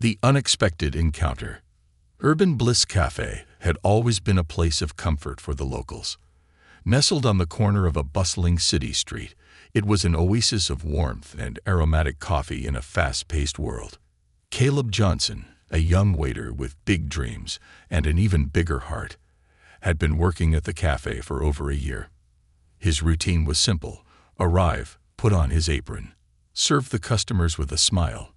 The unexpected encounter. Urban Bliss Cafe had always been a place of comfort for the locals. Nestled on the corner of a bustling city street, it was an oasis of warmth and aromatic coffee in a fast-paced world. Caleb Johnson, a young waiter with big dreams and an even bigger heart, had been working at the cafe for over a year. His routine was simple: arrive, put on his apron, serve the customers with a smile,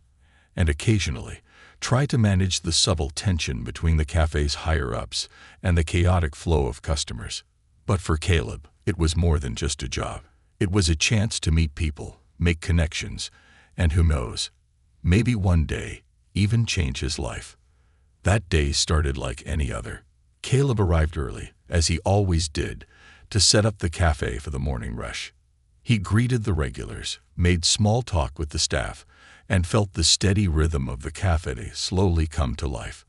and occasionally try to manage the subtle tension between the cafe's higher-ups and the chaotic flow of customers. But for Caleb, it was more than just a job. It was a chance to meet people, make connections, and who knows, maybe one day, even change his life. That day started like any other. Caleb arrived early, as he always did, to set up the cafe for the morning rush. He greeted the regulars, made small talk with the staff, and felt the steady rhythm of the cafe slowly come to life.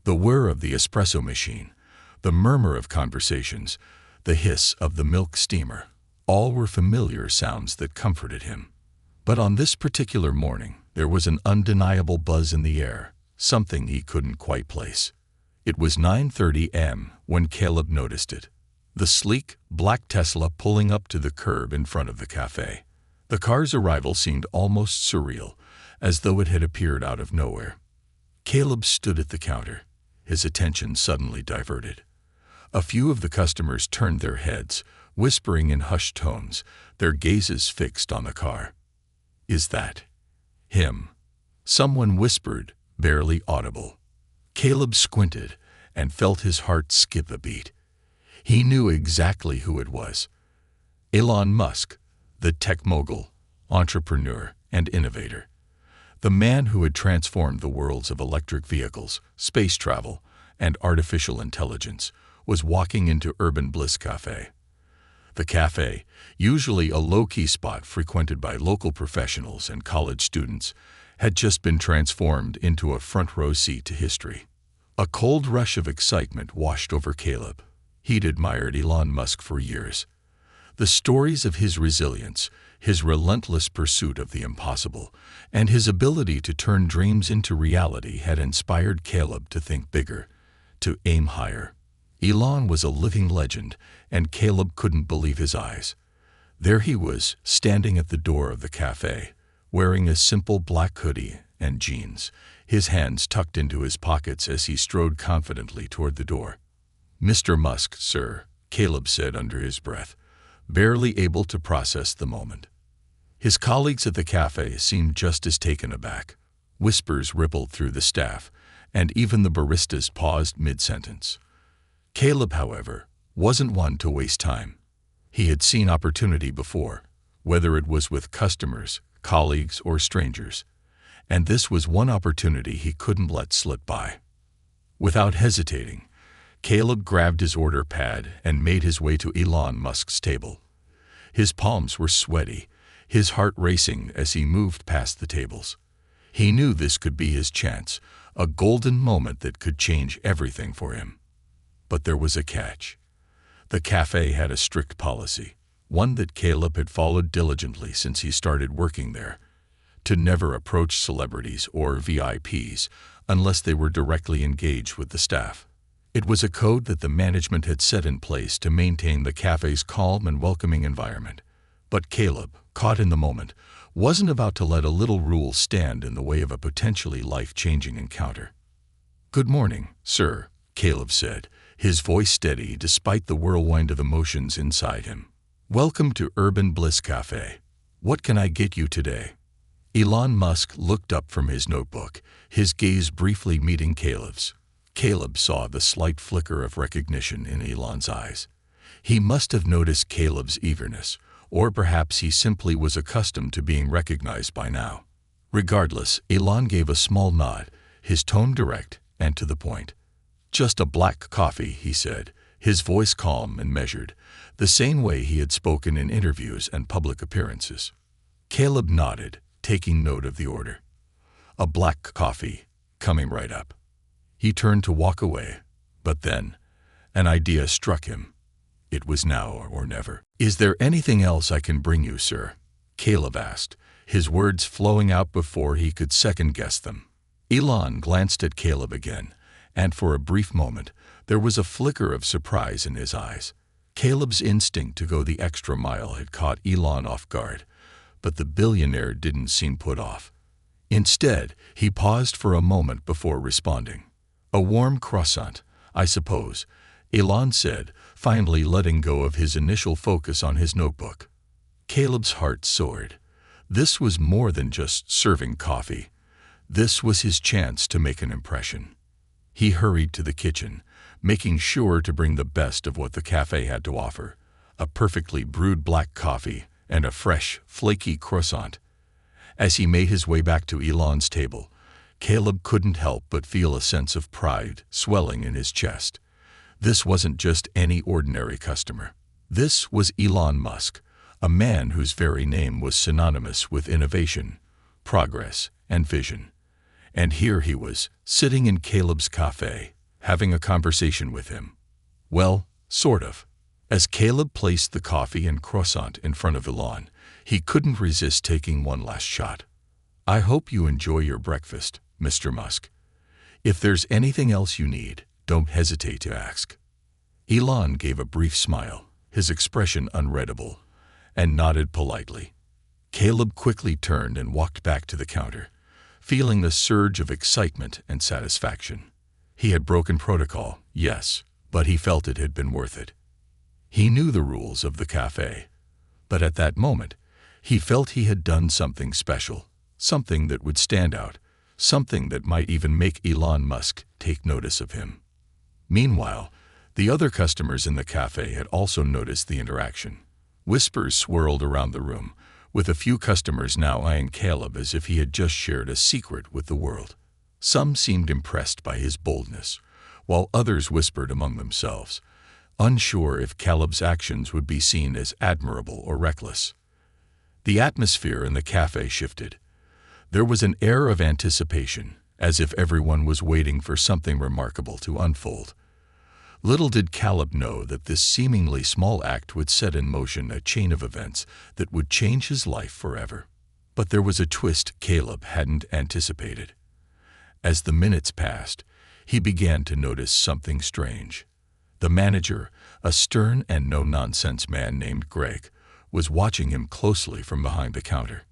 The whir of the espresso machine, the murmur of conversations, the hiss of the milk steamer, all were familiar sounds that comforted him. But on this particular morning, there was an undeniable buzz in the air, something he couldn't quite place. It was 9:30 a.m. when Caleb noticed it. The sleek, black Tesla pulling up to the curb in front of the cafe. The car's arrival seemed almost surreal, as though it had appeared out of nowhere. Caleb stood at the counter, his attention suddenly diverted. A few of the customers turned their heads, whispering in hushed tones, their gazes fixed on the car. "Is that him?" someone whispered, barely audible. Caleb squinted and felt his heart skip a beat. He knew exactly who it was. Elon Musk, the tech mogul, entrepreneur, and innovator. The man who had transformed the worlds of electric vehicles, space travel, and artificial intelligence, was walking into Urban Bliss Cafe. The cafe, usually a low-key spot frequented by local professionals and college students, had just been transformed into a front-row seat to history. A cold rush of excitement washed over Caleb. He'd admired Elon Musk for years. The stories of his resilience, his relentless pursuit of the impossible, and his ability to turn dreams into reality had inspired Caleb to think bigger, to aim higher. Elon was a living legend, and Caleb couldn't believe his eyes. There he was, standing at the door of the cafe, wearing a simple black hoodie and jeans, his hands tucked into his pockets as he strode confidently toward the door. "Mr. Musk, sir," Caleb said under his breath, barely able to process the moment. His colleagues at the cafe seemed just as taken aback. Whispers rippled through the staff, and even the baristas paused mid-sentence. Caleb, however, wasn't one to waste time. He had seen opportunity before, whether it was with customers, colleagues, or strangers, and this was one opportunity he couldn't let slip by. Without hesitating, Caleb grabbed his order pad and made his way to Elon Musk's table. His palms were sweaty, his heart racing as he moved past the tables. He knew this could be his chance, a golden moment that could change everything for him. But there was a catch. The cafe had a strict policy, one that Caleb had followed diligently since he started working there, to never approach celebrities or VIPs unless they were directly engaged with the staff. It was a code that the management had set in place to maintain the cafe's calm and welcoming environment. But Caleb, caught in the moment, wasn't about to let a little rule stand in the way of a potentially life-changing encounter. "Good morning, sir," Caleb said, his voice steady despite the whirlwind of emotions inside him. "Welcome to Urban Bliss Cafe. What can I get you today?" Elon Musk looked up from his notebook, his gaze briefly meeting Caleb's. Caleb saw the slight flicker of recognition in Elon's eyes. He must have noticed Caleb's eagerness, or perhaps he simply was accustomed to being recognized by now. Regardless, Elon gave a small nod, his tone direct and to the point. "Just a black coffee," he said, his voice calm and measured, the same way he had spoken in interviews and public appearances. Caleb nodded, taking note of the order. "A black coffee, coming right up." He turned to walk away, but then an idea struck him. It was now or never. "Is there anything else I can bring you, sir?" Caleb asked, his words flowing out before he could second-guess them. Elon glanced at Caleb again, and for a brief moment, there was a flicker of surprise in his eyes. Caleb's instinct to go the extra mile had caught Elon off guard, but the billionaire didn't seem put off. Instead, he paused for a moment before responding. "A warm croissant, I suppose," Elon said, finally letting go of his initial focus on his notebook. Caleb's heart soared. This was more than just serving coffee. This was his chance to make an impression. He hurried to the kitchen, making sure to bring the best of what the cafe had to offer: a perfectly brewed black coffee and a fresh, flaky croissant. As he made his way back to Elon's table, Caleb couldn't help but feel a sense of pride swelling in his chest. This wasn't just any ordinary customer. This was Elon Musk, a man whose very name was synonymous with innovation, progress, and vision. And here he was, sitting in Caleb's cafe, having a conversation with him. Well, sort of. As Caleb placed the coffee and croissant in front of Elon, he couldn't resist taking one last shot. "I hope you enjoy your breakfast, Mr. Musk. If there's anything else you need, don't hesitate to ask." Elon gave a brief smile, his expression unreadable, and nodded politely. Caleb quickly turned and walked back to the counter, feeling the surge of excitement and satisfaction. He had broken protocol, yes, but he felt it had been worth it. He knew the rules of the cafe, but at that moment, he felt he had done something special, something that would stand out, something that might even make Elon Musk take notice of him. Meanwhile, the other customers in the cafe had also noticed the interaction. Whispers swirled around the room, with a few customers now eyeing Caleb as if he had just shared a secret with the world. Some seemed impressed by his boldness, while others whispered among themselves, unsure if Caleb's actions would be seen as admirable or reckless. The atmosphere in the cafe shifted. There was an air of anticipation, as if everyone was waiting for something remarkable to unfold. Little did Caleb know that this seemingly small act would set in motion a chain of events that would change his life forever. But there was a twist Caleb hadn't anticipated. As the minutes passed, he began to notice something strange. The manager, a stern and no-nonsense man named Greg, was watching him closely from behind the counter.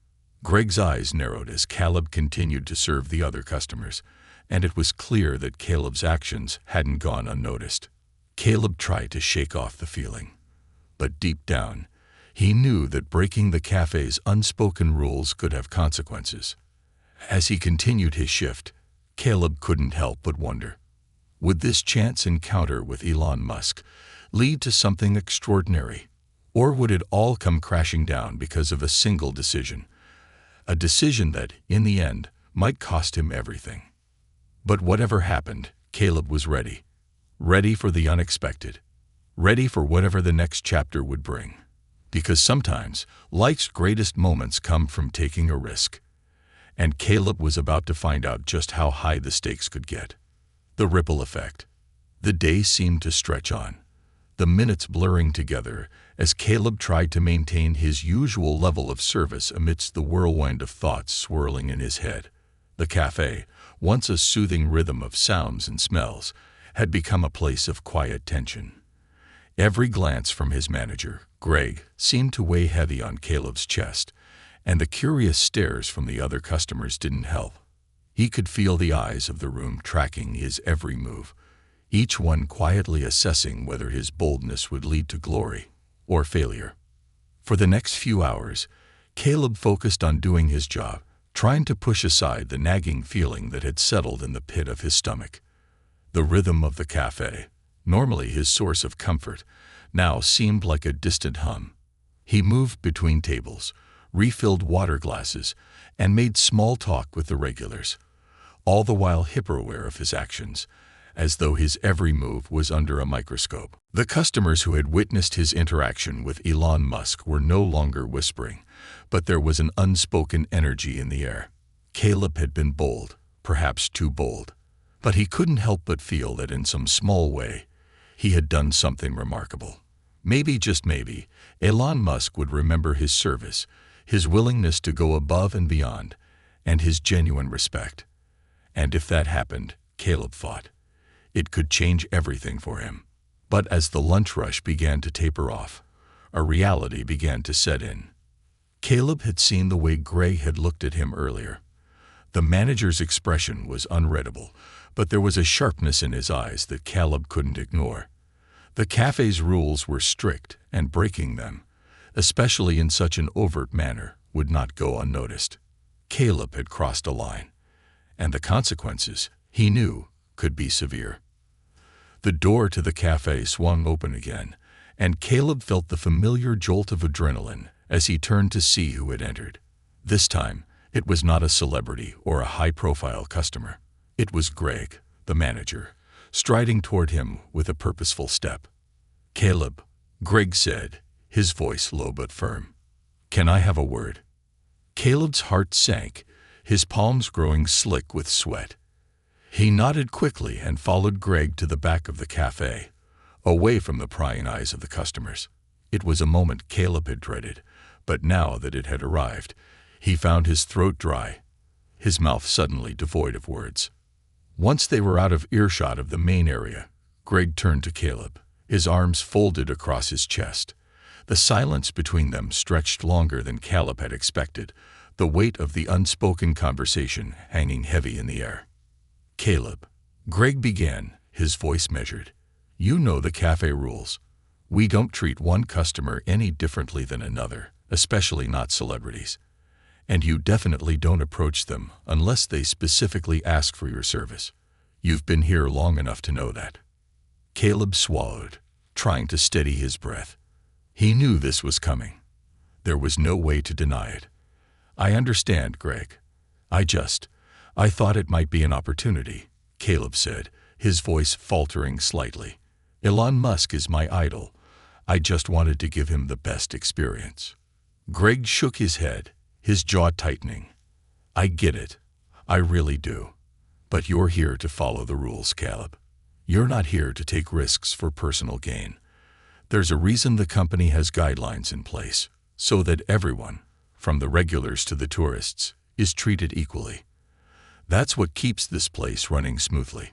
Greg's eyes narrowed as Caleb continued to serve the other customers, and it was clear that Caleb's actions hadn't gone unnoticed. Caleb tried to shake off the feeling, but deep down, he knew that breaking the cafe's unspoken rules could have consequences. As he continued his shift, Caleb couldn't help but wonder, would this chance encounter with Elon Musk lead to something extraordinary, or would it all come crashing down because of a single decision? A decision that, in the end, might cost him everything. But whatever happened, Caleb was ready. Ready for the unexpected. Ready for whatever the next chapter would bring. Because sometimes, life's greatest moments come from taking a risk. And Caleb was about to find out just how high the stakes could get. The ripple effect. The days seemed to stretch on, the minutes blurring together as Caleb tried to maintain his usual level of service amidst the whirlwind of thoughts swirling in his head. The cafe, once a soothing rhythm of sounds and smells, had become a place of quiet tension. Every glance from his manager, Greg, seemed to weigh heavy on Caleb's chest, and the curious stares from the other customers didn't help. He could feel the eyes of the room tracking his every move, each one quietly assessing whether his boldness would lead to glory or failure. For the next few hours, Caleb focused on doing his job, trying to push aside the nagging feeling that had settled in the pit of his stomach. The rhythm of the cafe, normally his source of comfort, now seemed like a distant hum. He moved between tables, refilled water glasses, and made small talk with the regulars, all the while hyper-aware of his actions, as though his every move was under a microscope. The customers who had witnessed his interaction with Elon Musk were no longer whispering, but there was an unspoken energy in the air. Caleb had been bold, perhaps too bold, but he couldn't help but feel that in some small way, he had done something remarkable. Maybe, just maybe, Elon Musk would remember his service, his willingness to go above and beyond, and his genuine respect. And if that happened, Caleb thought, it could change everything for him. But as the lunch rush began to taper off, a reality began to set in. Caleb had seen the way Greg had looked at him earlier. The manager's expression was unreadable, but there was a sharpness in his eyes that Caleb couldn't ignore. The cafe's rules were strict, and breaking them, especially in such an overt manner, would not go unnoticed. Caleb had crossed a line, and the consequences, he knew, could be severe. The door to the cafe swung open again, and Caleb felt the familiar jolt of adrenaline as he turned to see who had entered. This time, it was not a celebrity or a high-profile customer. It was Greg, the manager, striding toward him with a purposeful step. "Caleb," Greg said, his voice low but firm. "Can I have a word?" Caleb's heart sank, his palms growing slick with sweat. He nodded quickly and followed Greg to the back of the cafe, away from the prying eyes of the customers. It was a moment Caleb had dreaded, but now that it had arrived, he found his throat dry, his mouth suddenly devoid of words. Once they were out of earshot of the main area, Greg turned to Caleb, his arms folded across his chest. The silence between them stretched longer than Caleb had expected, the weight of the unspoken conversation hanging heavy in the air. "Caleb," Greg began, his voice measured, "you know the cafe rules. We don't treat one customer any differently than another, especially not celebrities. And you definitely don't approach them unless they specifically ask for your service. You've been here long enough to know that." Caleb swallowed, trying to steady his breath. He knew this was coming. There was no way to deny it. "I understand, Greg. I thought it might be an opportunity," Caleb said, his voice faltering slightly. "Elon Musk is my idol. I just wanted to give him the best experience." Greg shook his head, his jaw tightening. "I get it. I really do. But you're here to follow the rules, Caleb. You're not here to take risks for personal gain. There's a reason the company has guidelines in place, so that everyone, from the regulars to the tourists, is treated equally. That's what keeps this place running smoothly."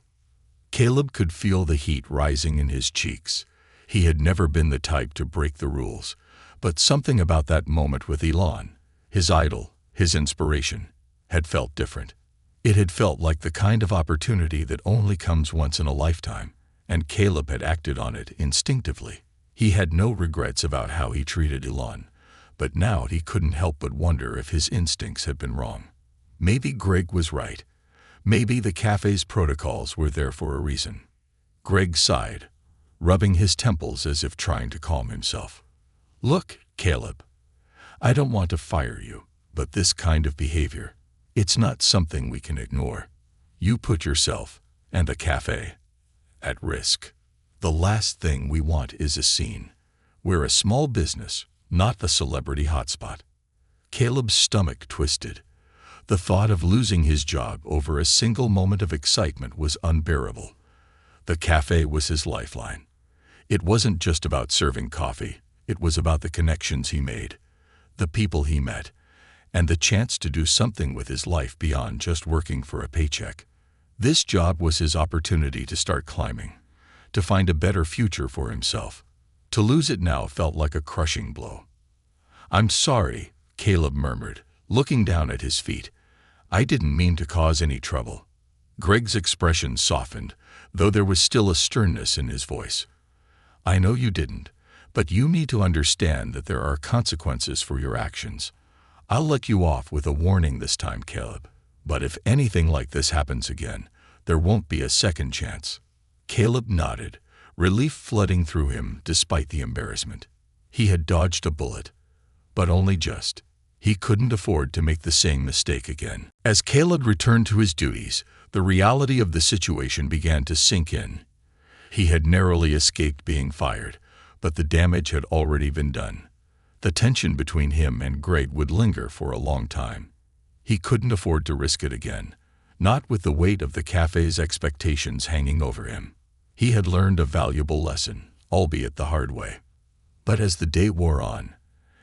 Caleb could feel the heat rising in his cheeks. He had never been the type to break the rules, but something about that moment with Elon, his idol, his inspiration, had felt different. It had felt like the kind of opportunity that only comes once in a lifetime, and Caleb had acted on it instinctively. He had no regrets about how he treated Elon, but now he couldn't help but wonder if his instincts had been wrong. Maybe Greg was right. Maybe the cafe's protocols were there for a reason. Greg sighed, rubbing his temples as if trying to calm himself. "Look, Caleb, I don't want to fire you, but this kind of behavior, it's not something we can ignore. You put yourself, and the cafe, at risk. The last thing we want is a scene. We're a small business, not the celebrity hotspot." Caleb's stomach twisted. The thought of losing his job over a single moment of excitement was unbearable. The cafe was his lifeline. It wasn't just about serving coffee. It was about the connections he made, the people he met, and the chance to do something with his life beyond just working for a paycheck. This job was his opportunity to start climbing, to find a better future for himself. To lose it now felt like a crushing blow. "I'm sorry," Caleb murmured, looking down at his feet. "I didn't mean to cause any trouble." Greg's expression softened, though there was still a sternness in his voice. "I know you didn't, but you need to understand that there are consequences for your actions. I'll let you off with a warning this time, Caleb, but if anything like this happens again, there won't be a second chance." Caleb nodded, relief flooding through him despite the embarrassment. He had dodged a bullet, but only just. He couldn't afford to make the same mistake again. As Caleb returned to his duties, the reality of the situation began to sink in. He had narrowly escaped being fired, but the damage had already been done. The tension between him and Greg would linger for a long time. He couldn't afford to risk it again, not with the weight of the cafe's expectations hanging over him. He had learned a valuable lesson, albeit the hard way. But as the day wore on,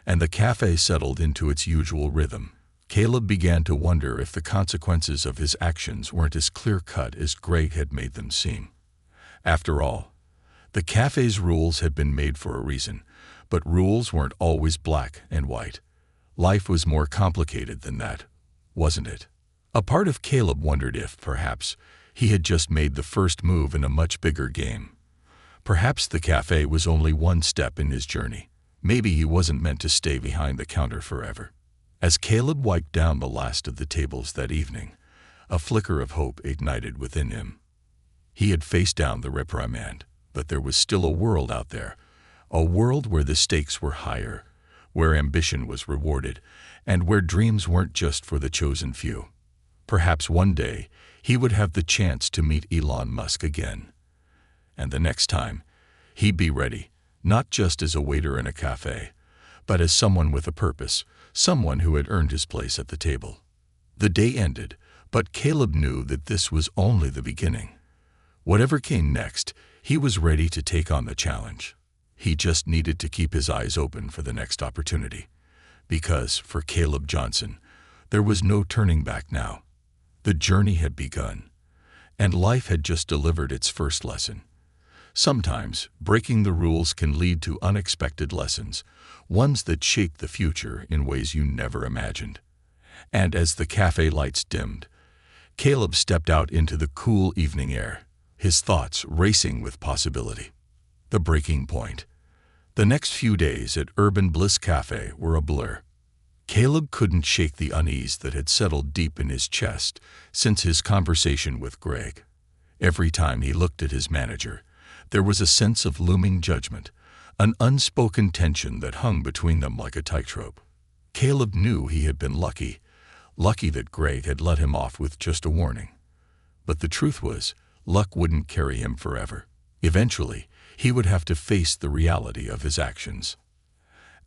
and the cafe settled into its usual rhythm, Caleb began to wonder if the consequences of his actions weren't as clear-cut as Greg had made them seem. After all, the cafe's rules had been made for a reason, but rules weren't always black and white. Life was more complicated than that, wasn't it? A part of Caleb wondered if, perhaps, he had just made the first move in a much bigger game. Perhaps the cafe was only one step in his journey. Maybe he wasn't meant to stay behind the counter forever. As Caleb wiped down the last of the tables that evening, a flicker of hope ignited within him. He had faced down the reprimand, but there was still a world out there, a world where the stakes were higher, where ambition was rewarded, and where dreams weren't just for the chosen few. Perhaps one day he would have the chance to meet Elon Musk again. And the next time, he'd be ready, not just as a waiter in a cafe, but as someone with a purpose, someone who had earned his place at the table. The day ended, but Caleb knew that this was only the beginning. Whatever came next, he was ready to take on the challenge. He just needed to keep his eyes open for the next opportunity. Because, for Caleb Johnson, there was no turning back now. The journey had begun, and life had just delivered its first lesson. Sometimes, breaking the rules can lead to unexpected lessons, ones that shape the future in ways you never imagined. And as the cafe lights dimmed, Caleb stepped out into the cool evening air, his thoughts racing with possibility. The breaking point. The next few days at Urban Bliss Cafe were a blur. Caleb couldn't shake the unease that had settled deep in his chest since his conversation with Greg. Every time he looked at his manager, there was a sense of looming judgment, an unspoken tension that hung between them like a tightrope. Caleb knew he had been lucky that Greg had let him off with just a warning. But the truth was, luck wouldn't carry him forever. Eventually, he would have to face the reality of his actions.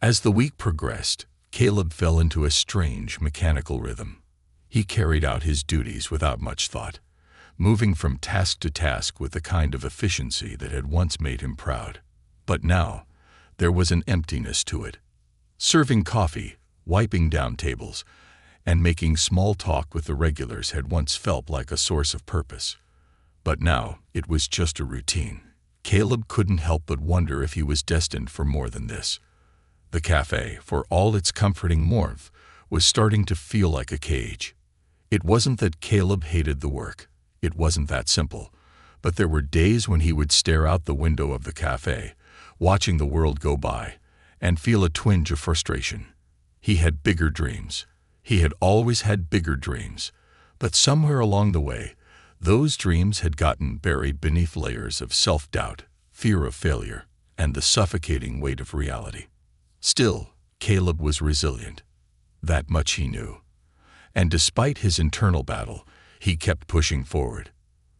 As the week progressed, Caleb fell into a strange, mechanical rhythm. He carried out his duties without much thought, moving from task to task with the kind of efficiency that had once made him proud. But now, there was an emptiness to it. Serving coffee, wiping down tables, and making small talk with the regulars had once felt like a source of purpose. But now, it was just a routine. Caleb couldn't help but wonder if he was destined for more than this. The cafe, for all its comforting warmth, was starting to feel like a cage. It wasn't that Caleb hated the work. It wasn't that simple. But there were days when he would stare out the window of the cafe, watching the world go by, and feel a twinge of frustration. He had bigger dreams. He had always had bigger dreams. But somewhere along the way, those dreams had gotten buried beneath layers of self-doubt, fear of failure, and the suffocating weight of reality. Still, Caleb was resilient. That much he knew. And despite his internal battle, he kept pushing forward.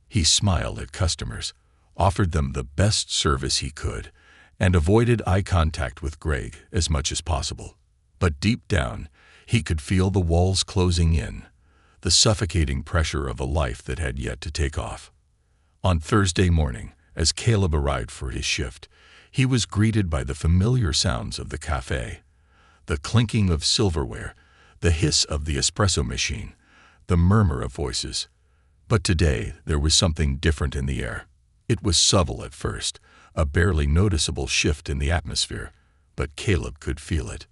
He smiled at customers, offered them the best service he could, and avoided eye contact with Greg as much as possible. But deep down, he could feel the walls closing in, the suffocating pressure of a life that had yet to take off. On Thursday morning, as Caleb arrived for his shift, he was greeted by the familiar sounds of the cafe, the clinking of silverware, the hiss of the espresso machine, the murmur of voices. But today, there was something different in the air. It was subtle at first, a barely noticeable shift in the atmosphere, but Caleb could feel it.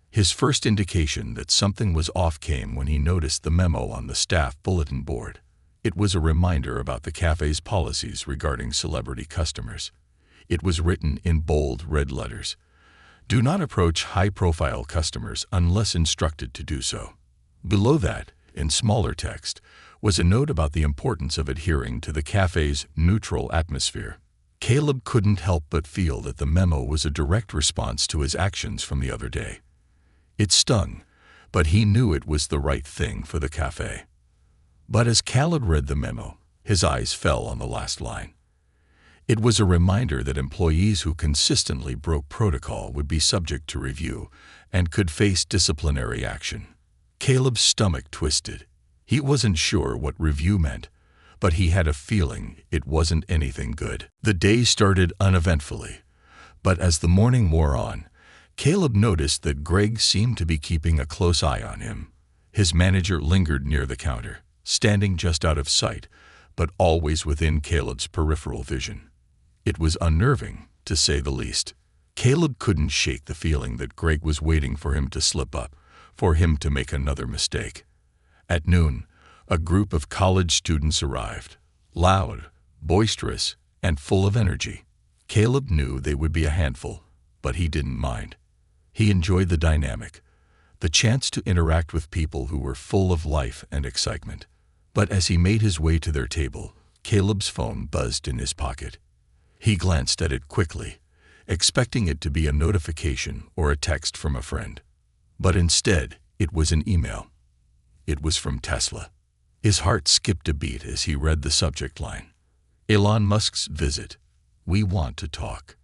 His first indication that something was off came when he noticed the memo on the staff bulletin board. It was a reminder about the cafe's policies regarding celebrity customers. It was written in bold red letters. Do not approach high-profile customers unless instructed to do so. Below that, in smaller text, was a note about the importance of adhering to the cafe's neutral atmosphere. Caleb couldn't help but feel that the memo was a direct response to his actions from the other day. It stung, but he knew it was the right thing for the cafe. But as Caleb read the memo, his eyes fell on the last line. It was a reminder that employees who consistently broke protocol would be subject to review and could face disciplinary action. Caleb's stomach twisted. He wasn't sure what review meant, but he had a feeling it wasn't anything good. The day started uneventfully, but as the morning wore on, Caleb noticed that Greg seemed to be keeping a close eye on him. His manager lingered near the counter, standing just out of sight, but always within Caleb's peripheral vision. It was unnerving, to say the least. Caleb couldn't shake the feeling that Greg was waiting for him to slip up, for him to make another mistake. At noon, a group of college students arrived, loud, boisterous, and full of energy. Caleb knew they would be a handful, but he didn't mind. He enjoyed the dynamic, the chance to interact with people who were full of life and excitement. But as he made his way to their table, Caleb's phone buzzed in his pocket. He glanced at it quickly, expecting it to be a notification or a text from a friend. But instead, it was an email. It was from Tesla. His heart skipped a beat as he read the subject line. Elon Musk's visit. We want to talk.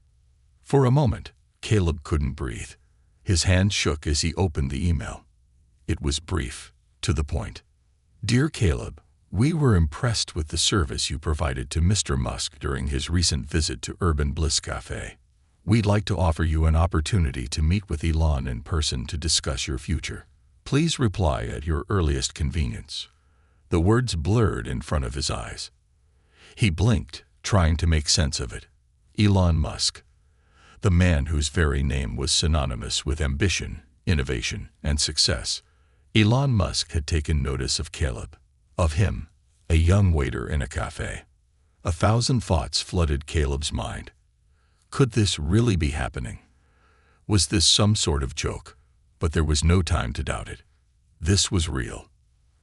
For a moment, Caleb couldn't breathe. His hand shook as he opened the email. It was brief, to the point. Dear Caleb, we were impressed with the service you provided to Mr. Musk during his recent visit to Urban Bliss Cafe. We'd like to offer you an opportunity to meet with Elon in person to discuss your future. Please reply at your earliest convenience. The words blurred in front of his eyes. He blinked, trying to make sense of it. Elon Musk, the man whose very name was synonymous with ambition, innovation, and success. Elon Musk had taken notice of Caleb, of him, a young waiter in a cafe. 1,000 thoughts flooded Caleb's mind. Could this really be happening? Was this some sort of joke? But there was no time to doubt it. This was real.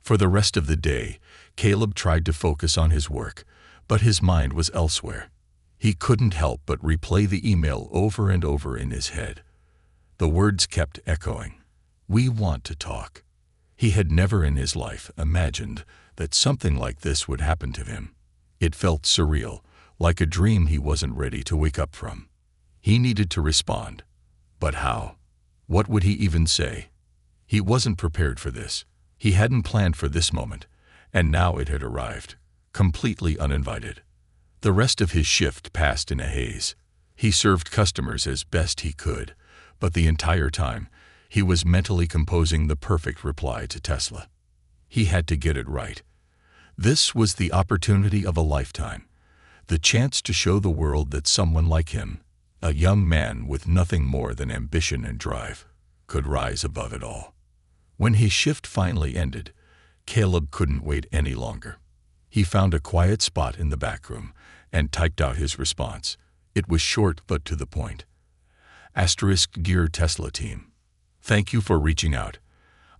For the rest of the day, Caleb tried to focus on his work, but his mind was elsewhere. He couldn't help but replay the email over and over in his head. The words kept echoing. We want to talk. He had never in his life imagined that something like this would happen to him. It felt surreal, like a dream he wasn't ready to wake up from. He needed to respond. But how? What would he even say? He wasn't prepared for this. He hadn't planned for this moment, and now it had arrived, completely uninvited. The rest of his shift passed in a haze. He served customers as best he could, but the entire time, he was mentally composing the perfect reply to Tesla. He had to get it right. This was the opportunity of a lifetime, the chance to show the world that someone like him, a young man with nothing more than ambition and drive, could rise above it all. When his shift finally ended, Caleb couldn't wait any longer. He found a quiet spot in the back room and typed out his response. It was short but to the point. Dear Tesla team, thank you for reaching out.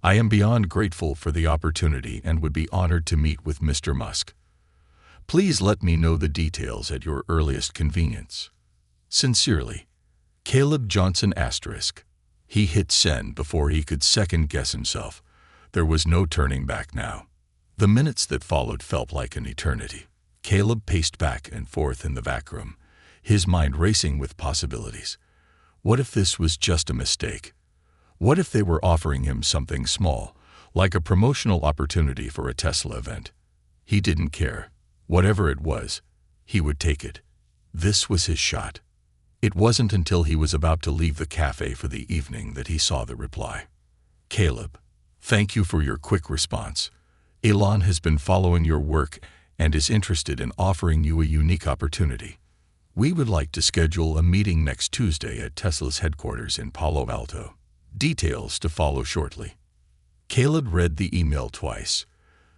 I am beyond grateful for the opportunity and would be honored to meet with Mr. Musk. Please let me know the details at your earliest convenience. Sincerely, Caleb Johnson. He hit send before he could second-guess himself. There was no turning back now. The minutes that followed felt like an eternity. Caleb paced back and forth in the back room, his mind racing with possibilities. What if this was just a mistake? What if they were offering him something small, like a promotional opportunity for a Tesla event? He didn't care. Whatever it was, he would take it. This was his shot. It wasn't until he was about to leave the cafe for the evening that he saw the reply. Caleb, thank you for your quick response. Elon has been following your work and is interested in offering you a unique opportunity. We would like to schedule a meeting next Tuesday at Tesla's headquarters in Palo Alto. Details to follow shortly. Caleb read the email twice,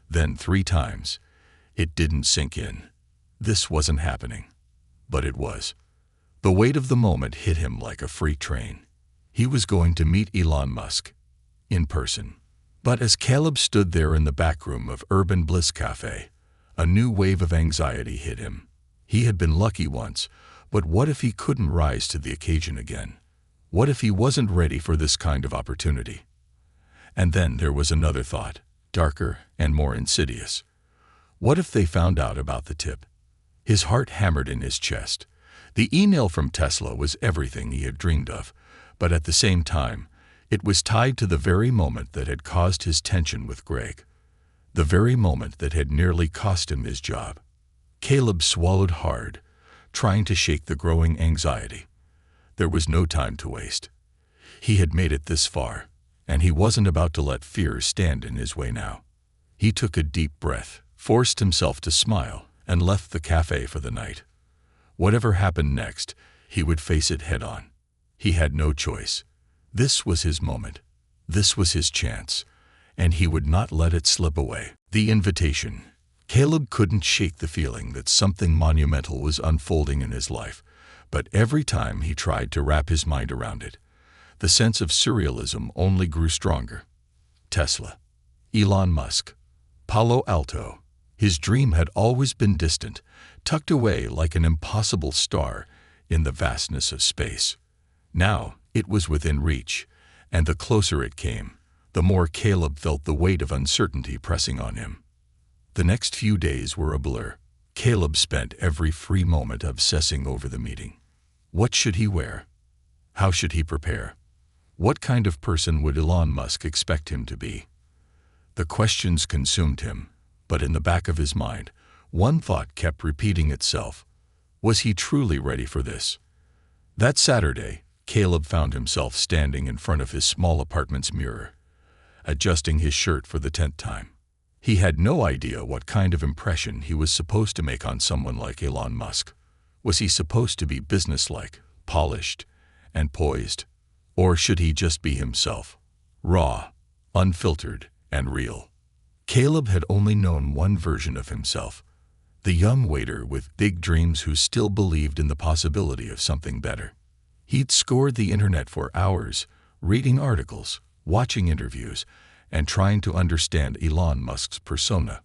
then 3 times. It didn't sink in. This wasn't happening. But it was. The weight of the moment hit him like a freight train. He was going to meet Elon Musk. In person. But as Caleb stood there in the back room of Urban Bliss Cafe, a new wave of anxiety hit him. He had been lucky once, but what if he couldn't rise to the occasion again? What if he wasn't ready for this kind of opportunity? And then there was another thought, darker and more insidious. What if they found out about the tip? His heart hammered in his chest. The email from Tesla was everything he had dreamed of, but at the same time, it was tied to the very moment that had caused his tension with Greg. The very moment that had nearly cost him his job. Caleb swallowed hard, trying to shake the growing anxiety. There was no time to waste. He had made it this far. and he wasn't about to let fear stand in his way now. He took a deep breath, forced himself to smile, and left the cafe for the night. Whatever happened next, he would face it head-on. He had no choice. This was his moment. This was his chance, and he would not let it slip away. The invitation. Caleb couldn't shake the feeling that something monumental was unfolding in his life, but every time he tried to wrap his mind around it, the sense of surrealism only grew stronger. Tesla, Elon Musk, Palo Alto. His dream had always been distant, tucked away like an impossible star in the vastness of space. Now it was within reach, and the closer it came, the more Caleb felt the weight of uncertainty pressing on him. The next few days were a blur. Caleb spent every free moment obsessing over the meeting. What should he wear? How should he prepare? What kind of person would Elon Musk expect him to be? The questions consumed him, but in the back of his mind, one thought kept repeating itself. Was he truly ready for this? That Saturday, Caleb found himself standing in front of his small apartment's mirror, adjusting his shirt for the 10th time. He had no idea what kind of impression he was supposed to make on someone like Elon Musk. Was he supposed to be businesslike, polished, and poised? Or should he just be himself, raw, unfiltered, and real? Caleb had only known one version of himself, the young waiter with big dreams who still believed in the possibility of something better. He'd scoured the internet for hours, reading articles, watching interviews, and trying to understand Elon Musk's persona.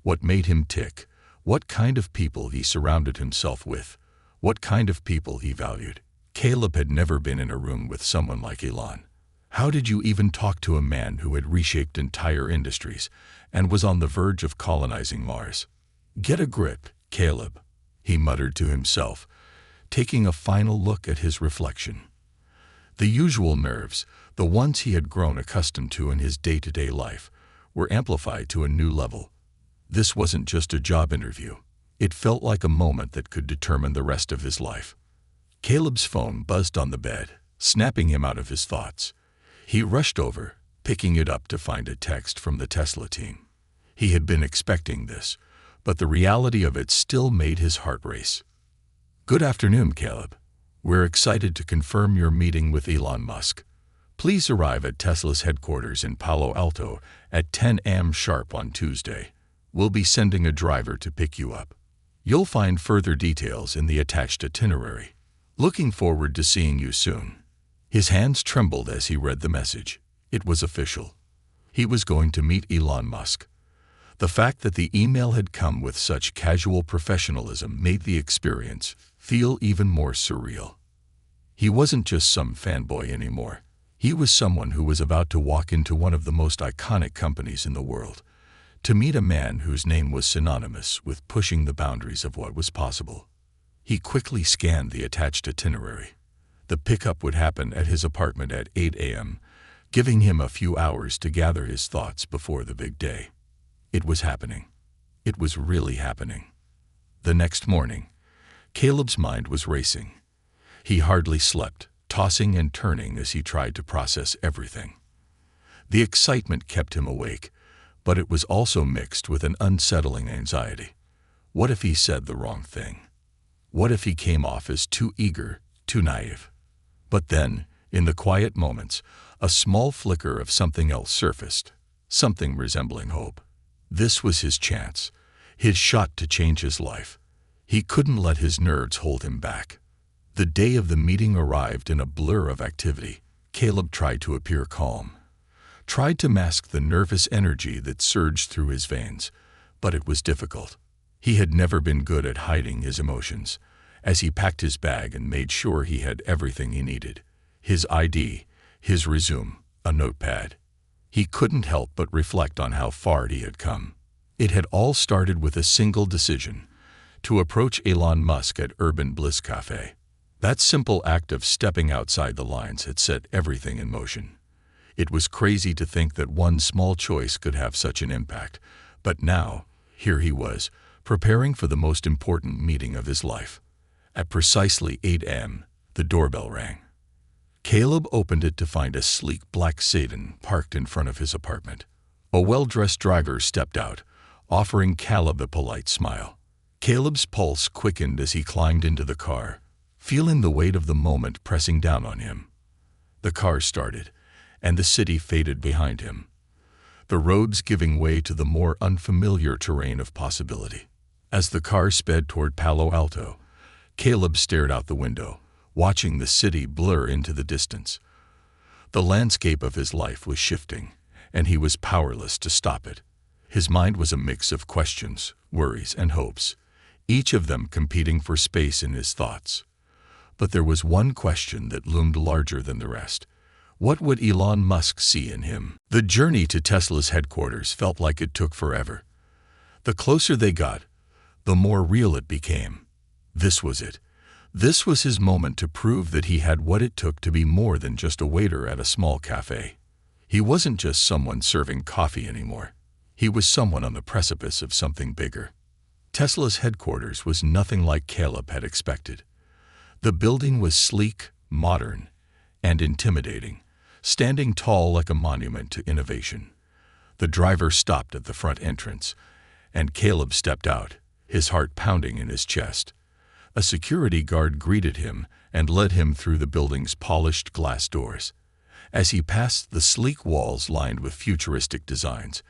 What made him tick, what kind of people he surrounded himself with, what kind of people he valued. Caleb had never been in a room with someone like Elon. How did you even talk to a man who had reshaped entire industries and was on the verge of colonizing Mars? Get a grip, Caleb, he muttered to himself, taking a final look at his reflection. The usual nerves, the ones he had grown accustomed to in his day-to-day life, were amplified to a new level. This wasn't just a job interview. It felt like a moment that could determine the rest of his life. Caleb's phone buzzed on the bed, snapping him out of his thoughts. He rushed over, picking it up to find a text from the Tesla team. He had been expecting this, but the reality of it still made his heart race. Good afternoon, Caleb. We're excited to confirm your meeting with Elon Musk. Please arrive at Tesla's headquarters in Palo Alto at 10 a.m. sharp on Tuesday. We'll be sending a driver to pick you up. You'll find further details in the attached itinerary. Looking forward to seeing you soon. His hands trembled as he read the message. It was official. He was going to meet Elon Musk. The fact that the email had come with such casual professionalism made the experience feel even more surreal. He wasn't just some fanboy anymore. He was someone who was about to walk into one of the most iconic companies in the world, to meet a man whose name was synonymous with pushing the boundaries of what was possible. He quickly scanned the attached itinerary. The pickup would happen at his apartment at 8 a.m., giving him a few hours to gather his thoughts before the big day. It was happening. It was really happening. The next morning, Caleb's mind was racing. He hardly slept, tossing and turning as he tried to process everything. The excitement kept him awake, but it was also mixed with an unsettling anxiety. What if he said the wrong thing? What if he came off as too eager, too naive? But then, in the quiet moments, a small flicker of something else surfaced, something resembling hope. This was his chance, his shot to change his life. He couldn't let his nerves hold him back. The day of the meeting arrived in a blur of activity. Caleb tried to appear calm, tried to mask the nervous energy that surged through his veins, but it was difficult. He had never been good at hiding his emotions. As he packed his bag and made sure he had everything he needed, his ID, his resume, a notepad, he couldn't help but reflect on how far he had come. It had all started with a single decision: to approach Elon Musk at Urban Bliss Cafe. That simple act of stepping outside the lines had set everything in motion. It was crazy to think that one small choice could have such an impact, but now, here he was, preparing for the most important meeting of his life. At precisely 8 a.m., the doorbell rang. Caleb opened it to find a sleek black sedan parked in front of his apartment. A well-dressed driver stepped out, offering Caleb a polite smile. Caleb's pulse quickened as he climbed into the car, feeling the weight of the moment pressing down on him. The car started, and the city faded behind him, the roads giving way to the more unfamiliar terrain of possibility. As the car sped toward Palo Alto, Caleb stared out the window, watching the city blur into the distance. The landscape of his life was shifting, and he was powerless to stop it. His mind was a mix of questions, worries, and hopes, each of them competing for space in his thoughts. But there was one question that loomed larger than the rest. What would Elon Musk see in him? The journey to Tesla's headquarters felt like it took forever. The closer they got, the more real it became. This was it. This was his moment to prove that he had what it took to be more than just a waiter at a small cafe. He wasn't just someone serving coffee anymore. He was someone on the precipice of something bigger. Tesla's headquarters was nothing like Caleb had expected. The building was sleek, modern, and intimidating, standing tall like a monument to innovation. The driver stopped at the front entrance, and Caleb stepped out, his heart pounding in his chest. A security guard greeted him and led him through the building's polished glass doors. As he passed the sleek walls lined with futuristic designs,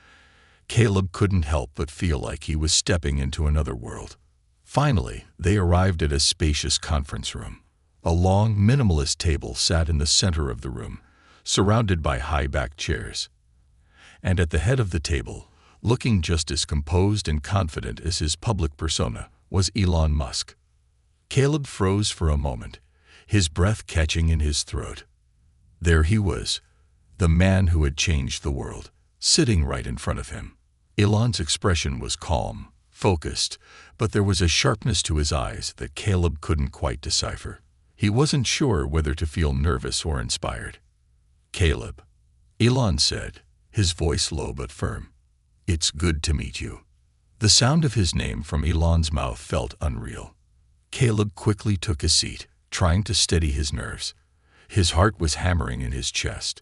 Caleb couldn't help but feel like he was stepping into another world. Finally, they arrived at a spacious conference room. A long, minimalist table sat in the center of the room, surrounded by high-backed chairs. And at the head of the table, looking just as composed and confident as his public persona, was Elon Musk. Caleb froze for a moment, his breath catching in his throat. There he was, the man who had changed the world, sitting right in front of him. Elon's expression was calm, focused, but there was a sharpness to his eyes that Caleb couldn't quite decipher. He wasn't sure whether to feel nervous or inspired. "Caleb," Elon said, his voice low but firm. "It's good to meet you." The sound of his name from Elon's mouth felt unreal. Caleb quickly took a seat, trying to steady his nerves. His heart was hammering in his chest,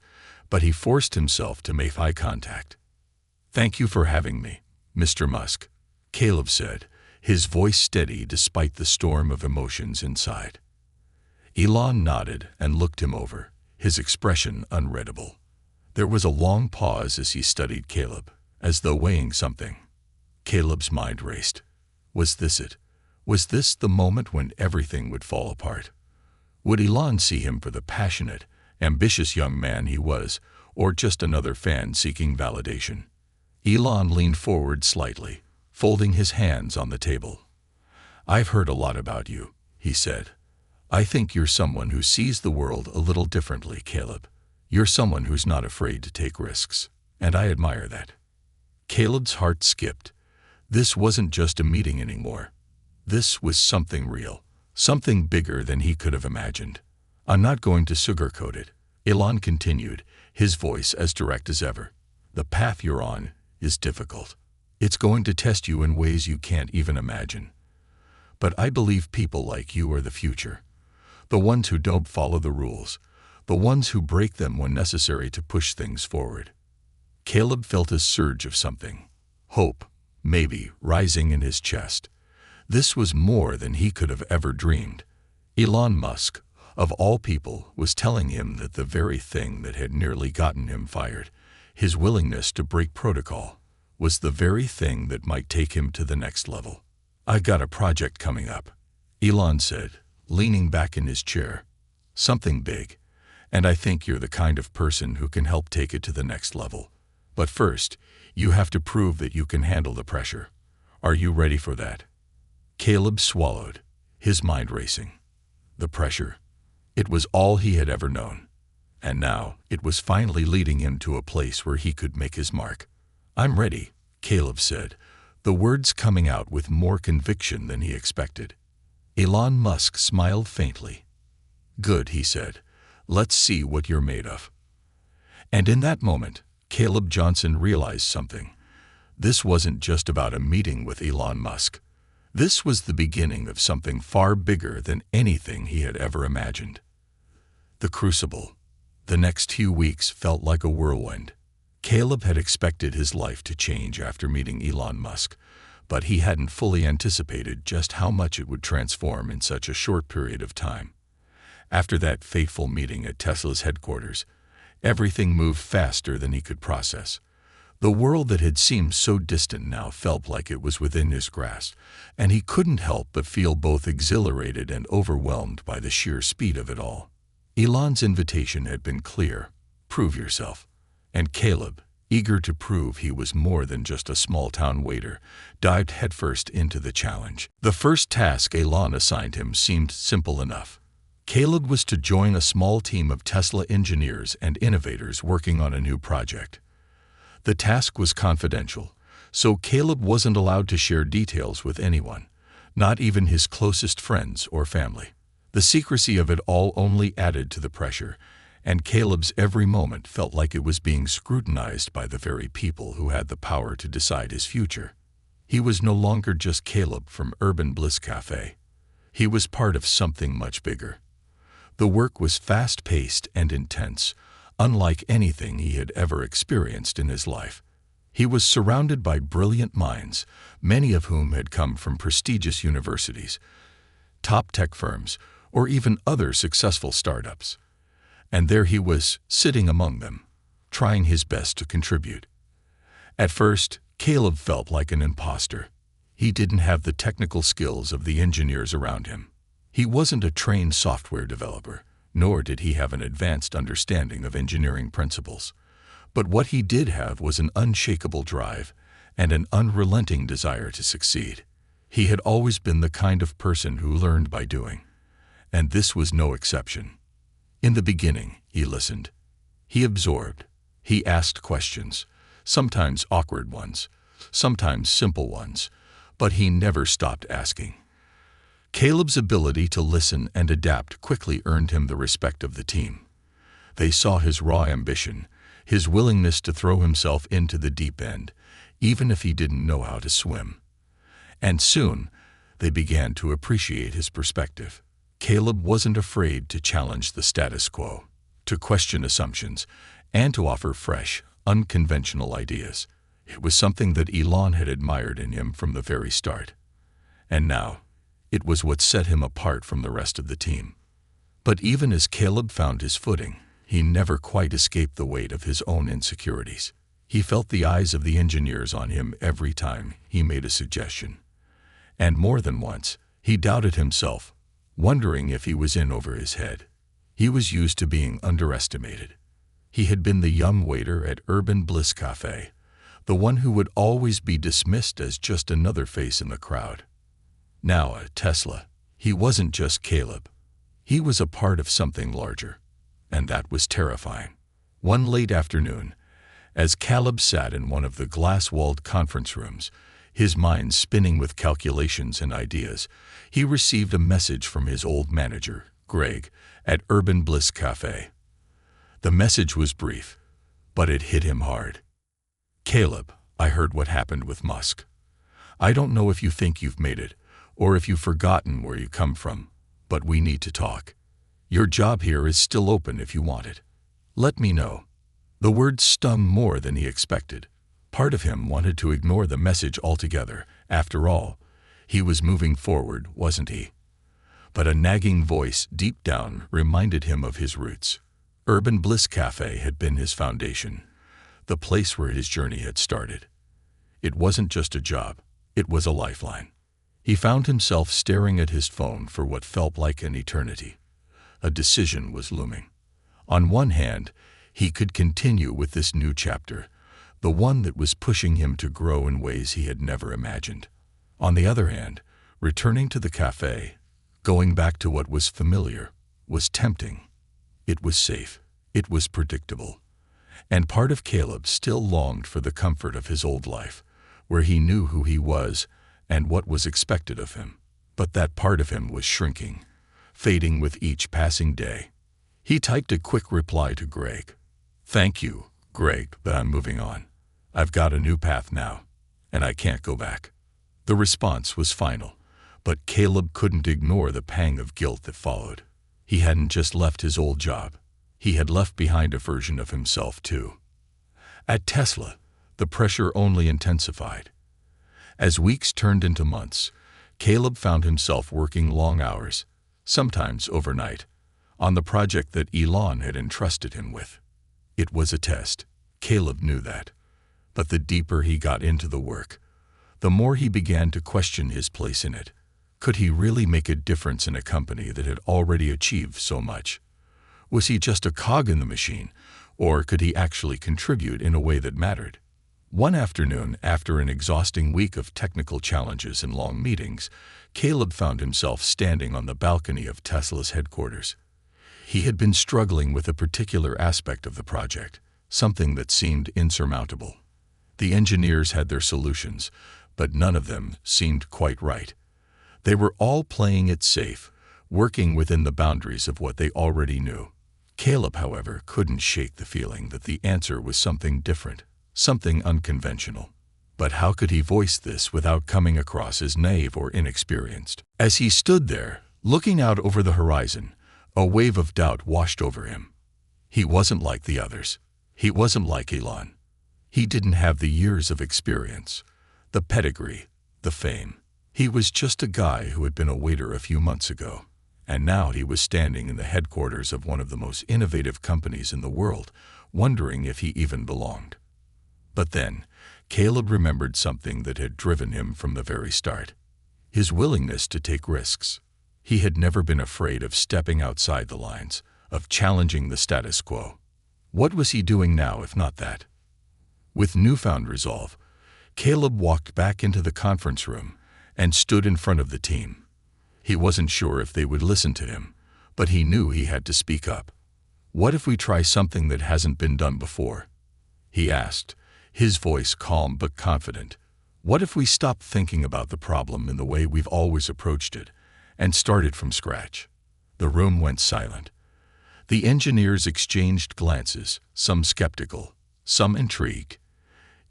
but he forced himself to make eye contact. "Thank you for having me, Mr. Musk," Caleb said, his voice steady despite the storm of emotions inside. Elon nodded and looked him over, his expression unreadable. There was a long pause as he studied Caleb, as though weighing something. Caleb's mind raced. Was this it? Was this the moment when everything would fall apart? Would Elon see him for the passionate, ambitious young man he was, or just another fan seeking validation? Elon leaned forward slightly, folding his hands on the table. "I've heard a lot about you," he said. "I think you're someone who sees the world a little differently, Caleb. You're someone who's not afraid to take risks, and I admire that." Caleb's heart skipped. This wasn't just a meeting anymore. This was something real, something bigger than he could have imagined. "I'm not going to sugarcoat it," Elon continued, his voice as direct as ever. "The path you're on is difficult. It's going to test you in ways you can't even imagine. But I believe people like you are the future. The ones who don't follow the rules, the ones who break them when necessary to push things forward." Caleb felt a surge of something, hope, maybe, rising in his chest. This was more than he could have ever dreamed. Elon Musk, of all people, was telling him that the very thing that had nearly gotten him fired, his willingness to break protocol, was the very thing that might take him to the next level. "I've got a project coming up," Elon said, leaning back in his chair. "Something big, and I think you're the kind of person who can help take it to the next level. But first, you have to prove that you can handle the pressure. Are you ready for that?" Caleb swallowed, his mind racing. The pressure. It was all he had ever known. And now it was finally leading him to a place where he could make his mark. "I'm ready," Caleb said, the words coming out with more conviction than he expected. Elon Musk smiled faintly. "Good," he said. "Let's see what you're made of." And in that moment, Caleb Johnson realized something. This wasn't just about a meeting with Elon Musk. This was the beginning of something far bigger than anything he had ever imagined. The crucible. The next few weeks felt like a whirlwind. Caleb had expected his life to change after meeting Elon Musk, but he hadn't fully anticipated just how much it would transform in such a short period of time. After that fateful meeting at Tesla's headquarters, everything moved faster than he could process. The world that had seemed so distant now felt like it was within his grasp, and he couldn't help but feel both exhilarated and overwhelmed by the sheer speed of it all. Elon's invitation had been clear: prove yourself. And Caleb, eager to prove he was more than just a small-town waiter, dived headfirst into the challenge. The first task Elon assigned him seemed simple enough. Caleb was to join a small team of Tesla engineers and innovators working on a new project. The task was confidential, so Caleb wasn't allowed to share details with anyone, not even his closest friends or family. The secrecy of it all only added to the pressure, and Caleb's every moment felt like it was being scrutinized by the very people who had the power to decide his future. He was no longer just Caleb from Urban Bliss Cafe. He was part of something much bigger. The work was fast-paced and intense, unlike anything he had ever experienced in his life. He was surrounded by brilliant minds, many of whom had come from prestigious universities, top tech firms, or even other successful startups. And there he was, sitting among them, trying his best to contribute. At first, Caleb felt like an imposter. He didn't have the technical skills of the engineers around him. He wasn't a trained software developer, nor did he have an advanced understanding of engineering principles. But what he did have was an unshakable drive and an unrelenting desire to succeed. He had always been the kind of person who learned by doing, and this was no exception. In the beginning, he listened. He absorbed. He asked questions, sometimes awkward ones, sometimes simple ones, but he never stopped asking. Caleb's ability to listen and adapt quickly earned him the respect of the team. They saw his raw ambition, his willingness to throw himself into the deep end, even if he didn't know how to swim. And soon, they began to appreciate his perspective. Caleb wasn't afraid to challenge the status quo, to question assumptions, and to offer fresh, unconventional ideas. It was something that Elon had admired in him from the very start. And now, it was what set him apart from the rest of the team. But even as Caleb found his footing, he never quite escaped the weight of his own insecurities. He felt the eyes of the engineers on him every time he made a suggestion. And more than once, he doubted himself, wondering if he was in over his head. He was used to being underestimated. He had been the young waiter at Urban Bliss Cafe, the one who would always be dismissed as just another face in the crowd. Now at Tesla, he wasn't just Caleb. He was a part of something larger, and that was terrifying. One late afternoon, as Caleb sat in one of the glass-walled conference rooms, his mind spinning with calculations and ideas, he received a message from his old manager, Greg, at Urban Bliss Cafe. The message was brief, but it hit him hard. "Caleb, I heard what happened with Musk. I don't know if you think you've made it, or if you've forgotten where you come from, but we need to talk. Your job here is still open if you want it. Let me know." The words stung more than he expected. Part of him wanted to ignore the message altogether. After all, he was moving forward, wasn't he? But a nagging voice deep down reminded him of his roots. Urban Bliss Cafe had been his foundation, the place where his journey had started. It wasn't just a job, it was a lifeline. He found himself staring at his phone for what felt like an eternity. A decision was looming. On one hand, he could continue with this new chapter, the one that was pushing him to grow in ways he had never imagined. On the other hand, returning to the cafe, going back to what was familiar, was tempting. It was safe. It was predictable. And part of Caleb still longed for the comfort of his old life, where he knew who he was and what was expected of him. But that part of him was shrinking, fading with each passing day. He typed a quick reply to Greg. "Thank you, Greg, but I'm moving on. I've got a new path now, and I can't go back." The response was final, but Caleb couldn't ignore the pang of guilt that followed. He hadn't just left his old job. He had left behind a version of himself, too. At Tesla, the pressure only intensified. As weeks turned into months, Caleb found himself working long hours, sometimes overnight, on the project that Elon had entrusted him with. It was a test. Caleb knew that. But the deeper he got into the work, the more he began to question his place in it. Could he really make a difference in a company that had already achieved so much? Was he just a cog in the machine, or could he actually contribute in a way that mattered? One afternoon, after an exhausting week of technical challenges and long meetings, Caleb found himself standing on the balcony of Tesla's headquarters. He had been struggling with a particular aspect of the project, something that seemed insurmountable. The engineers had their solutions, but none of them seemed quite right. They were all playing it safe, working within the boundaries of what they already knew. Caleb, however, couldn't shake the feeling that the answer was something different, something unconventional. But how could he voice this without coming across as naive or inexperienced? As he stood there, looking out over the horizon, a wave of doubt washed over him. He wasn't like the others. He wasn't like Elon. He didn't have the years of experience, the pedigree, the fame. He was just a guy who had been a waiter a few months ago, and now he was standing in the headquarters of one of the most innovative companies in the world, wondering if he even belonged. But then, Caleb remembered something that had driven him from the very start: his willingness to take risks. He had never been afraid of stepping outside the lines, of challenging the status quo. What was he doing now if not that? With newfound resolve, Caleb walked back into the conference room and stood in front of the team. He wasn't sure if they would listen to him, but he knew he had to speak up. "What if we try something that hasn't been done before?" he asked, his voice calm but confident. "What if we stop thinking about the problem in the way we've always approached it and started from scratch?" The room went silent. The engineers exchanged glances, some skeptical, some intrigued.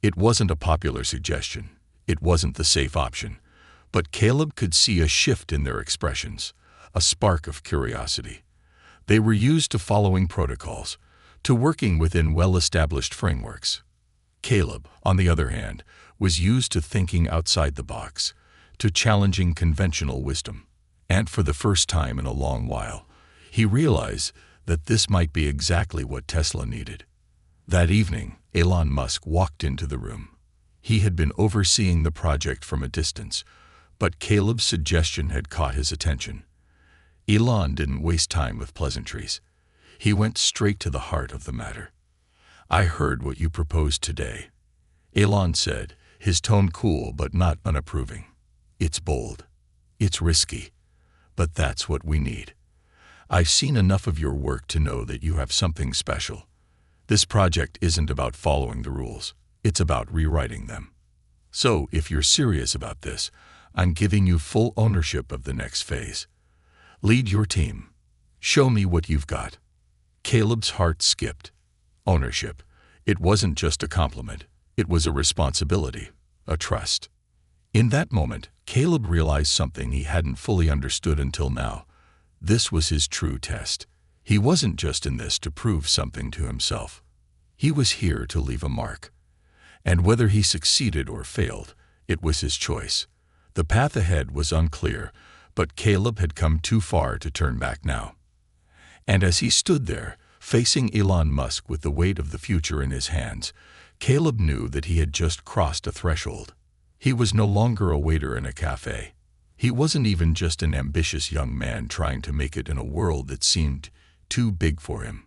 It wasn't a popular suggestion. It wasn't the safe option. But Caleb could see a shift in their expressions, a spark of curiosity. They were used to following protocols, to working within well-established frameworks. Caleb, on the other hand, was used to thinking outside the box, to challenging conventional wisdom. And for the first time in a long while, he realized that this might be exactly what Tesla needed. That evening, Elon Musk walked into the room. He had been overseeing the project from a distance, but Caleb's suggestion had caught his attention. Elon didn't waste time with pleasantries. He went straight to the heart of the matter. "I heard what you proposed today," Elon said, his tone cool but not unapproving. "It's bold. It's risky. But that's what we need. I've seen enough of your work to know that you have something special. This project isn't about following the rules. It's about rewriting them. So, if you're serious about this, I'm giving you full ownership of the next phase. Lead your team. Show me what you've got." Caleb's heart skipped. Ownership. It wasn't just a compliment. It was a responsibility, a trust. In that moment, Caleb realized something he hadn't fully understood until now. This was his true test. He wasn't just in this to prove something to himself. He was here to leave a mark. And whether he succeeded or failed, it was his choice. The path ahead was unclear, but Caleb had come too far to turn back now. And as he stood there, facing Elon Musk with the weight of the future in his hands, Caleb knew that he had just crossed a threshold. He was no longer a waiter in a cafe. He wasn't even just an ambitious young man trying to make it in a world that seemed too big for him.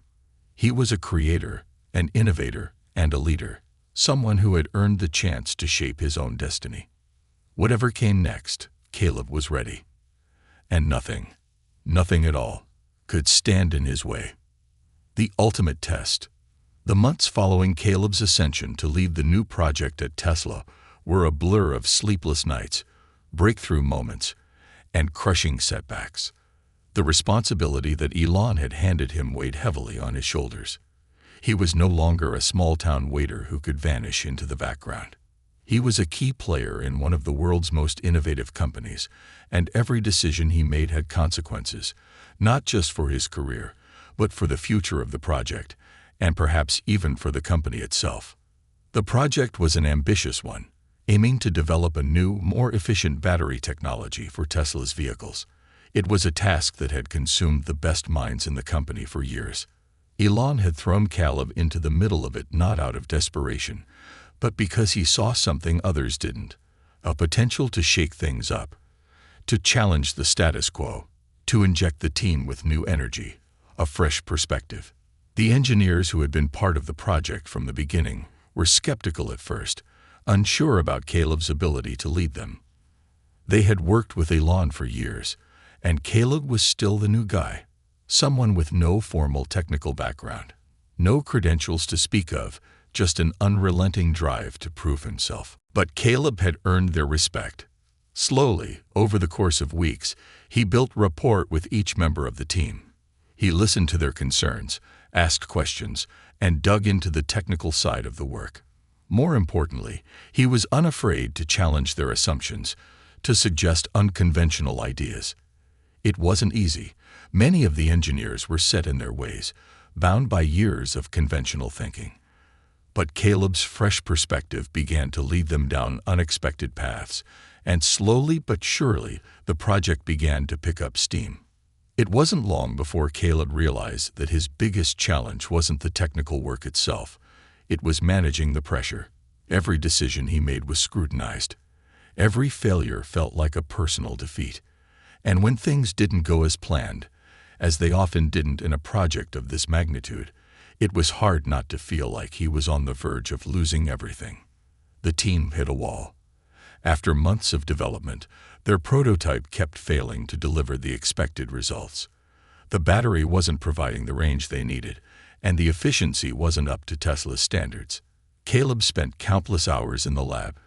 He was a creator, an innovator, and a leader, someone who had earned the chance to shape his own destiny. Whatever came next, Caleb was ready. And nothing at all, could stand in his way. The ultimate test. The months following Caleb's ascension to lead the new project at Tesla were a blur of sleepless nights, breakthrough moments, and crushing setbacks. The responsibility that Elon had handed him weighed heavily on his shoulders. He was no longer a small-town waiter who could vanish into the background. He was a key player in one of the world's most innovative companies, and every decision he made had consequences, not just for his career, but for the future of the project, and perhaps even for the company itself. The project was an ambitious one, aiming to develop a new, more efficient battery technology for Tesla's vehicles. It was a task that had consumed the best minds in the company for years. Elon had thrown Caleb into the middle of it not out of desperation, but because he saw something others didn't, a potential to shake things up, to challenge the status quo, to inject the team with new energy, a fresh perspective. The engineers who had been part of the project from the beginning were skeptical at first, unsure about Caleb's ability to lead them. They had worked with Elon for years, and Caleb was still the new guy, someone with no formal technical background, no credentials to speak of, just an unrelenting drive to prove himself. But Caleb had earned their respect. Slowly, over the course of weeks, he built rapport with each member of the team. He listened to their concerns, asked questions, and dug into the technical side of the work. More importantly, he was unafraid to challenge their assumptions, to suggest unconventional ideas. It wasn't easy. Many of the engineers were set in their ways, bound by years of conventional thinking. But Caleb's fresh perspective began to lead them down unexpected paths, and slowly but surely the project began to pick up steam. It wasn't long before Caleb realized that his biggest challenge wasn't the technical work itself. It was managing the pressure. Every decision he made was scrutinized. Every failure felt like a personal defeat. And when things didn't go as planned, as they often didn't in a project of this magnitude, it was hard not to feel like he was on the verge of losing everything. The team hit a wall. After months of development, their prototype kept failing to deliver the expected results. The battery wasn't providing the range they needed, and the efficiency wasn't up to Tesla's standards. Caleb spent countless hours in the lab,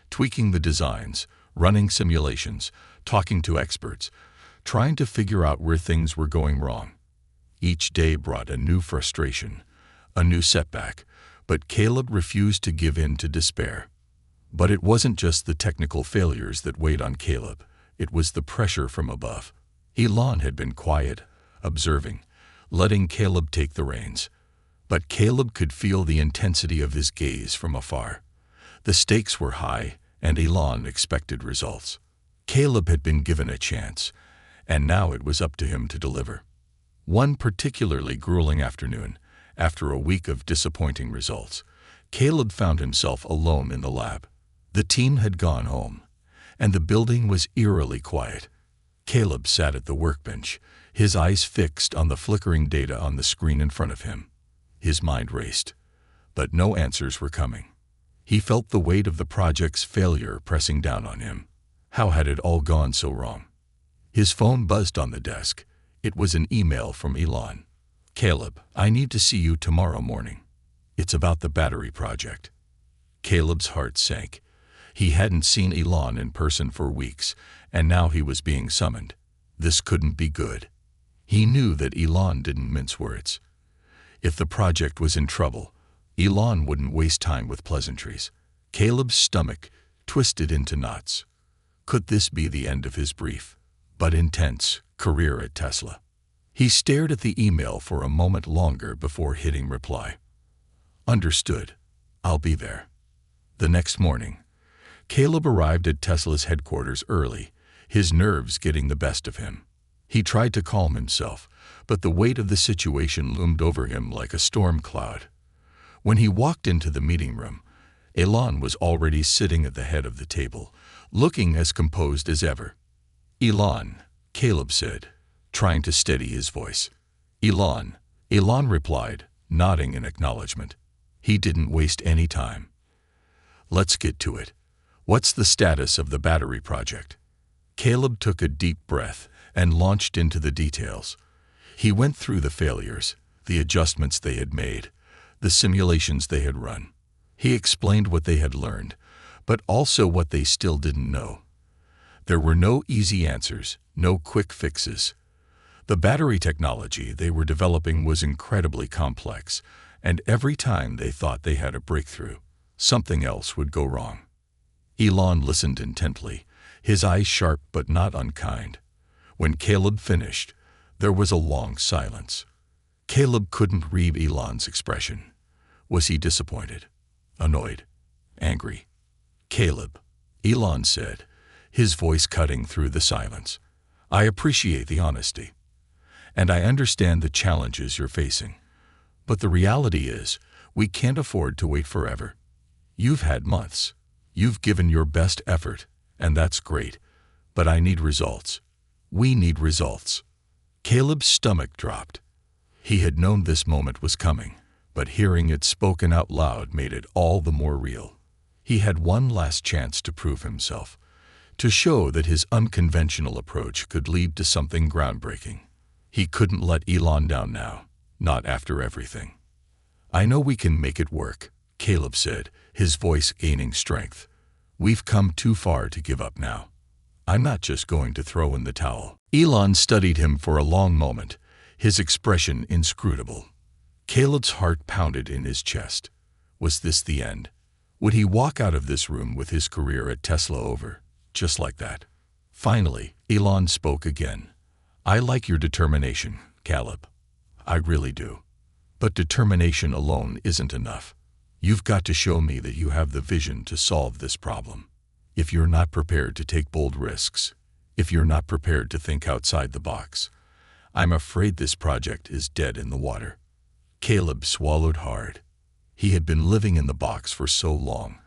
tweaking the designs, running simulations, talking to experts, trying to figure out where things were going wrong. Each day brought a new frustration, a new setback, but Caleb refused to give in to despair. But it wasn't just the technical failures that weighed on Caleb, it was the pressure from above. Elon had been quiet, observing, letting Caleb take the reins. But Caleb could feel the intensity of his gaze from afar. The stakes were high, and Elon expected results. Caleb had been given a chance, and now it was up to him to deliver. One particularly grueling afternoon, after a week of disappointing results, Caleb found himself alone in the lab. The team had gone home, and the building was eerily quiet. Caleb sat at the workbench, his eyes fixed on the flickering data on the screen in front of him. His mind raced, but no answers were coming. He felt the weight of the project's failure pressing down on him. How had it all gone so wrong? His phone buzzed on the desk. It was an email from Elon. "Caleb, I need to see you tomorrow morning. It's about the battery project." Caleb's heart sank. He hadn't seen Elon in person for weeks, and now he was being summoned. This couldn't be good. He knew that Elon didn't mince words. If the project was in trouble, Elon wouldn't waste time with pleasantries. Caleb's stomach twisted into knots. Could this be the end of his brief, but intense, career at Tesla? He stared at the email for a moment longer before hitting reply. "Understood. I'll be there." The next morning, Caleb arrived at Tesla's headquarters early, his nerves getting the best of him. He tried to calm himself, but the weight of the situation loomed over him like a storm cloud. When he walked into the meeting room, Elon was already sitting at the head of the table, looking as composed as ever. "Elon," Caleb said, trying to steady his voice. "Elon," Elon replied, nodding in acknowledgement. He didn't waste any time. "Let's get to it. What's the status of the battery project?" Caleb took a deep breath and launched into the details. He went through the failures, the adjustments they had made, the simulations they had run. He explained what they had learned, but also what they still didn't know. There were no easy answers, no quick fixes. The battery technology they were developing was incredibly complex, and every time they thought they had a breakthrough, something else would go wrong. Elon listened intently, his eyes sharp but not unkind. When Caleb finished, there was a long silence. Caleb couldn't read Elon's expression. Was he disappointed? Annoyed? Angry? "Caleb," Elon said, his voice cutting through the silence, "I appreciate the honesty. And I understand the challenges you're facing. But the reality is, we can't afford to wait forever. You've had months. You've given your best effort, and that's great. But I need results. We need results." Caleb's stomach dropped. He had known this moment was coming, but hearing it spoken out loud made it all the more real. He had one last chance to prove himself, to show that his unconventional approach could lead to something groundbreaking. He couldn't let Elon down now, not after everything. "I know we can make it work," Caleb said, his voice gaining strength. "We've come too far to give up now. I'm not just going to throw in the towel." Elon studied him for a long moment, his expression inscrutable. Caleb's heart pounded in his chest. Was this the end? Would he walk out of this room with his career at Tesla over, just like that? Finally, Elon spoke again. "I like your determination, Caleb. I really do. But determination alone isn't enough. You've got to show me that you have the vision to solve this problem. If you're not prepared to take bold risks, if you're not prepared to think outside the box, I'm afraid this project is dead in the water." Caleb swallowed hard. He had been living in the box for so long,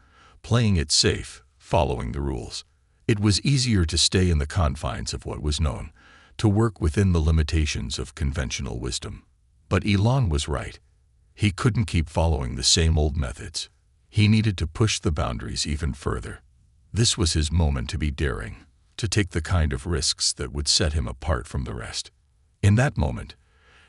playing it safe, following the rules. It was easier to stay in the confines of what was known, to work within the limitations of conventional wisdom. But Elon was right. He couldn't keep following the same old methods. He needed to push the boundaries even further. This was his moment to be daring, to take the kind of risks that would set him apart from the rest. In that moment,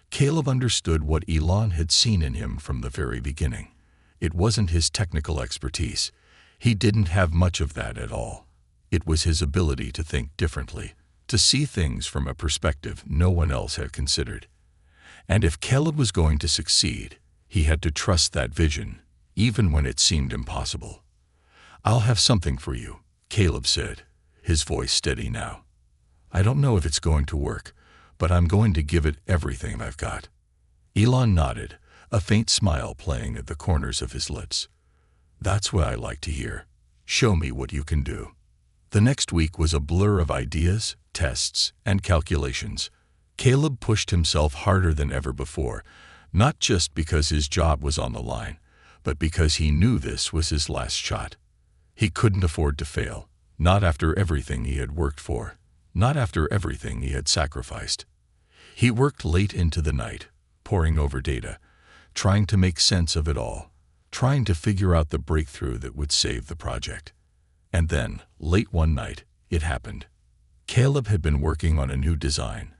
Caleb understood what Elon had seen in him from the very beginning. It wasn't his technical expertise. He didn't have much of that at all. It was his ability to think differently, to see things from a perspective no one else had considered. And if Caleb was going to succeed, he had to trust that vision, even when it seemed impossible. "I'll have something for you," Caleb said, his voice steady now. "I don't know if it's going to work, but I'm going to give it everything I've got." Elon nodded, a faint smile playing at the corners of his lips. "That's what I like to hear. Show me what you can do." The next week was a blur of ideas, tests, and calculations. Caleb pushed himself harder than ever before, not just because his job was on the line, but because he knew this was his last shot. He couldn't afford to fail, not after everything he had worked for, not after everything he had sacrificed. He worked late into the night, poring over data, trying to make sense of it all, trying to figure out the breakthrough that would save the project. And then, late one night, it happened. Caleb had been working on a new design,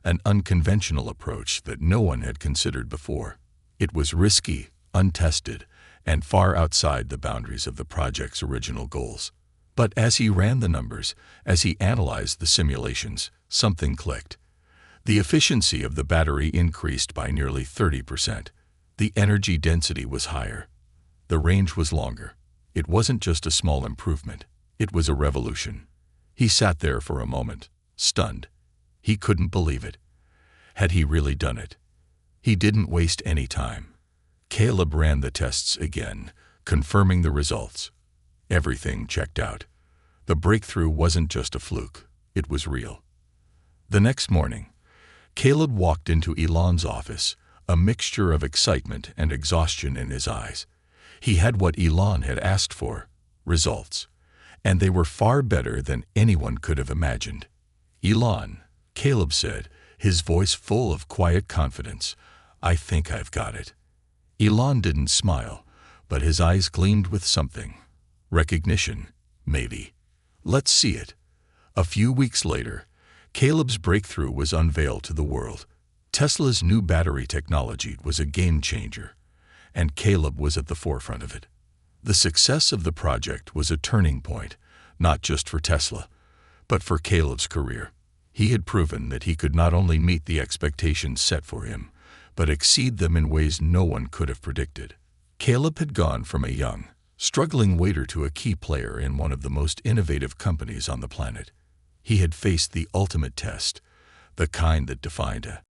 an unconventional approach that no one had considered before. It was risky, untested, and far outside the boundaries of the project's original goals. But as he ran the numbers, as he analyzed the simulations, something clicked. The efficiency of the battery increased by nearly 30%. The energy density was higher. The range was longer. It wasn't just a small improvement. It was a revolution. He sat there for a moment, stunned. He couldn't believe it. Had he really done it? He didn't waste any time. Caleb ran the tests again, confirming the results. Everything checked out. The breakthrough wasn't just a fluke. It was real. The next morning, Caleb walked into Elon's office, a mixture of excitement and exhaustion in his eyes. He had what Elon had asked for, results, and they were far better than anyone could have imagined. "Elon," Caleb said, his voice full of quiet confidence, "I think I've got it." Elon didn't smile, but his eyes gleamed with something. Recognition, maybe. "Let's see it." A few weeks later, Caleb's breakthrough was unveiled to the world. Tesla's new battery technology was a game changer, and Caleb was at the forefront of it. The success of the project was a turning point, not just for Tesla, but for Caleb's career. He had proven that he could not only meet the expectations set for him, but exceed them in ways no one could have predicted. Caleb had gone from a young, struggling waiter to a key player in one of the most innovative companies on the planet. He had faced the ultimate test, the kind that defined